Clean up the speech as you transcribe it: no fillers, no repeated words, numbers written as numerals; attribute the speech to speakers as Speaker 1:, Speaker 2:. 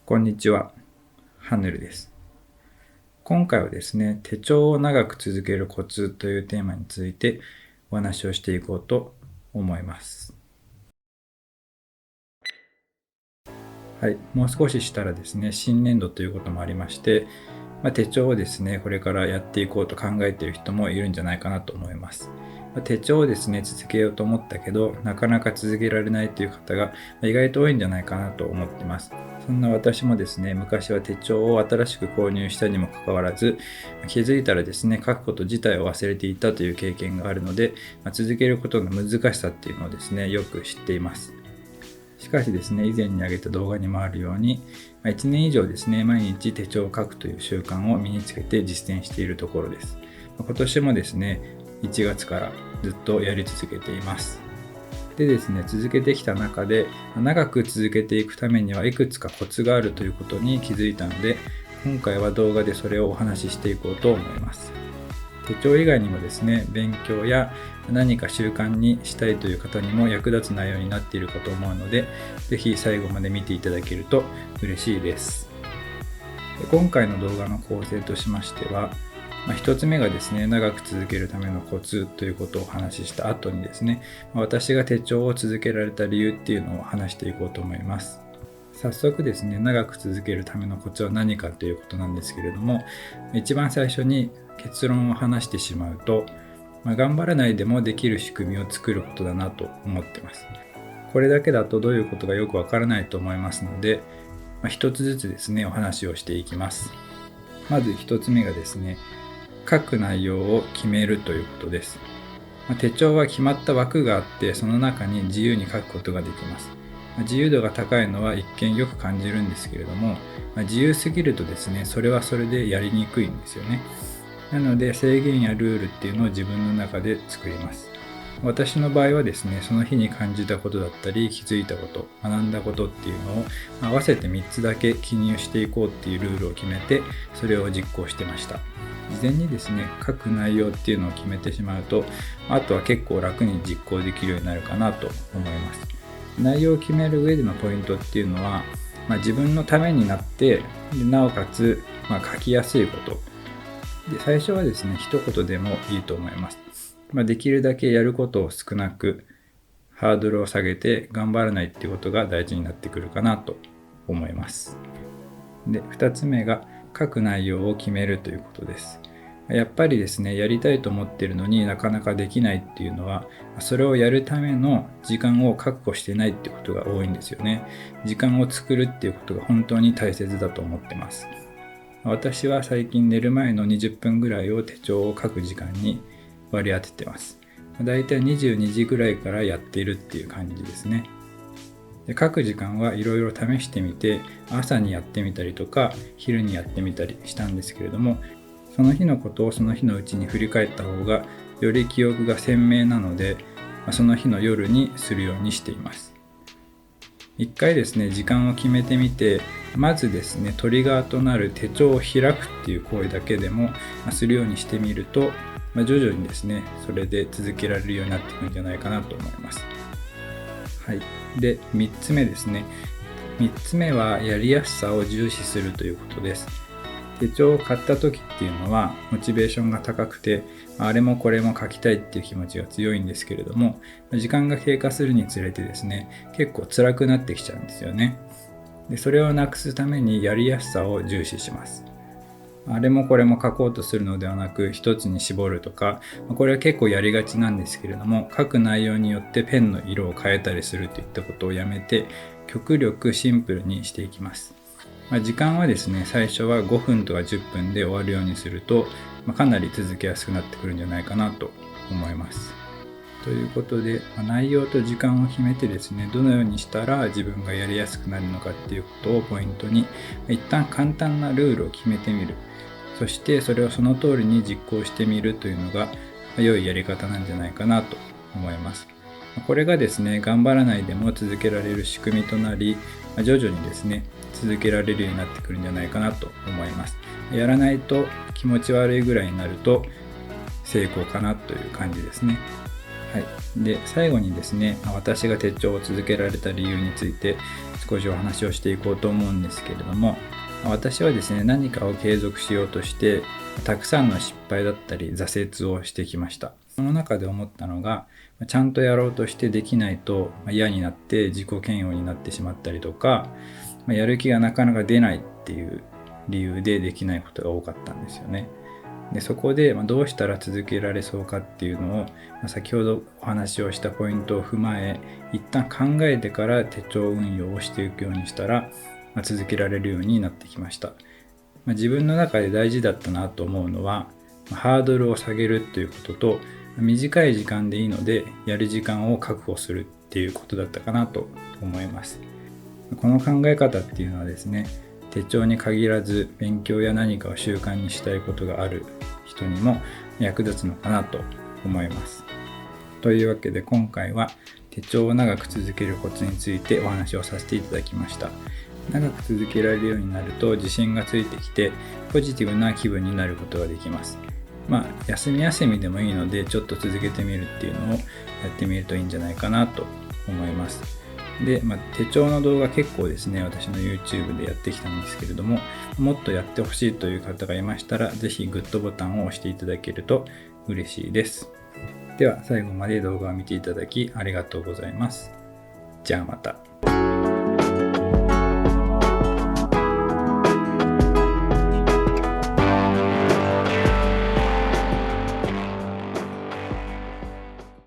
Speaker 1: こんにちは、ハヌルです。今回はですね、手帳を長く続けるコツというテーマについてお話をしていこうと思います。はい、もう少ししたらですね、新年度ということもありまして、手帳をですね、これからやっていこうと考えている人もいるんじゃないかなと思います。手帳をですね、続けようと思ったけど、なかなか続けられないという方が意外と多いんじゃないかなと思っています。そんな私もですね、昔は手帳を新しく購入したにもかかわらず、気づいたらですね、書くこと自体を忘れていたという経験があるので、続けることの難しさっていうのをですね、よく知っています。しかしですね、以前に上げた動画にもあるように、1年以上ですね、毎日手帳を書くという習慣を身につけて実践しているところです。今年もですね、1月からずっとやり続けています。でですね、続けてきた中で、長く続けていくためにはいくつかコツがあるということに気づいたので、今回は動画でそれをお話ししていこうと思います。手帳以外にもですね、勉強や何か習慣にしたいという方にも役立つ内容になっているかと思うので、ぜひ最後まで見ていただけると嬉しいです。今回の動画の構成としましては、1つ目がですね、長く続けるためのコツということをお話しした後にですね、私が手帳を続けられた理由っていうのを話していこうと思います。早速ですね、長く続けるためのコツは何かということなんですけれども、一番最初に結論を話してしまうと、頑張らないでもできる仕組みを作ることだなと思ってます。これだけだとどういうことがよくわからないと思いますので、一つずつですね、お話をしていきます。まず一つ目がですね、書く内容を決めるということです。手帳は決まった枠があって、その中に自由に書くことができます。自由度が高いのは一見よく感じるんですけれども、自由すぎるとですね、それはそれでやりにくいんですよね。なので制限やルールっていうのを自分の中で作ります。私の場合はですね、その日に感じたことだったり、気づいたこと、学んだことっていうのを合わせて3つだけ記入していこうっていうルールを決めて、それを実行してました。事前にですね、書く内容っていうのを決めてしまうと、あとは結構楽に実行できるようになるかなと思います。内容を決める上でのポイントっていうのは、自分のためになって、なおかつ、書きやすいこと。で、最初はですね、一言でもいいと思います。できるだけやることを少なく、ハードルを下げて頑張らないっていうことが大事になってくるかなと思います。で、2つ目が書く内容を決めるということです。やっぱりですね、やりたいと思っているのになかなかできないっていうのは、それをやるための時間を確保してないっていうことが多いんですよね。時間を作るっていうことが本当に大切だと思ってます。私は最近寝る前の20分ぐらいを手帳を書く時間に割り当ててます。だいたい22時ぐらいからやっているっていう感じですね。で、書く時間はいろいろ試してみて、朝にやってみたりとか昼にやってみたりしたんですけれども、その日のことをその日のうちに振り返った方がより記憶が鮮明なので、その日の夜にするようにしています。一回ですね、時間を決めてみて、まずですね、トリガーとなる手帳を開くっていう行為だけでもするようにしてみると、徐々にですね、それで続けられるようになっていくんじゃないかなと思います。はい。で、3つ目ですね。3つ目はやりやすさを重視するということです。手帳を買った時っていうのはモチベーションが高くて、あれもこれも書きたいっていう気持ちが強いんですけれども、時間が経過するにつれてですね、結構辛くなってきちゃうんですよね。で、それをなくすためにやりやすさを重視します。あれもこれも書こうとするのではなく、一つに絞るとか、これは結構やりがちなんですけれども、書く内容によってペンの色を変えたりするといったことをやめて、極力シンプルにしていきます。時間はですね、最初は5分とか10分で終わるようにすると、かなり続けやすくなってくるんじゃないかなと思います。ということで、内容と時間を決めてですね、どのようにしたら自分がやりやすくなるのかっていうことをポイントに、一旦簡単なルールを決めてみる。そしてそれをその通りに実行してみるというのが良いやり方なんじゃないかなと思います。これがですね、頑張らないでも続けられる仕組みとなり、徐々にですね、続けられるようになってくるんじゃないかなと思います。やらないと気持ち悪いぐらいになると成功かなという感じですね。はい。で、最後にですね、私が手帳を続けられた理由について少しお話をしていこうと思うんですけれども、私はですね、何かを継続しようとしてたくさんの失敗だったり挫折をしてきました。その中で思ったのが、ちゃんとやろうとしてできないと嫌になって自己嫌悪になってしまったりとか、やる気がなかなか出ないっていう理由でできないことが多かったんですよね。でそこでどうしたら続けられそうかっていうのを、先ほどお話をしたポイントを踏まえ、一旦考えてから手帳運用をしていくようにしたら、続けられるようになってきました。自分の中で大事だったなと思うのは、ハードルを下げるということと、短い時間でいいのでやる時間を確保するっていうことだったかなと思います。この考え方っていうのはですね、手帳に限らず勉強や何かを習慣にしたいことがある人にも役立つのかなと思います。というわけで今回は手帳を長く続けるコツについてお話をさせていただきました。長く続けられるようになると自信がついてきてポジティブな気分になることができます。休みでもいいのでちょっと続けてみるっていうのをやってみるといいんじゃないかなと思います。で、手帳の動画結構ですね、私の YouTube でやってきたんですけれども、もっとやってほしいという方がいましたら、ぜひグッドボタンを押していただけると嬉しいです。では最後まで動画を見ていただきありがとうございます。じゃあまた。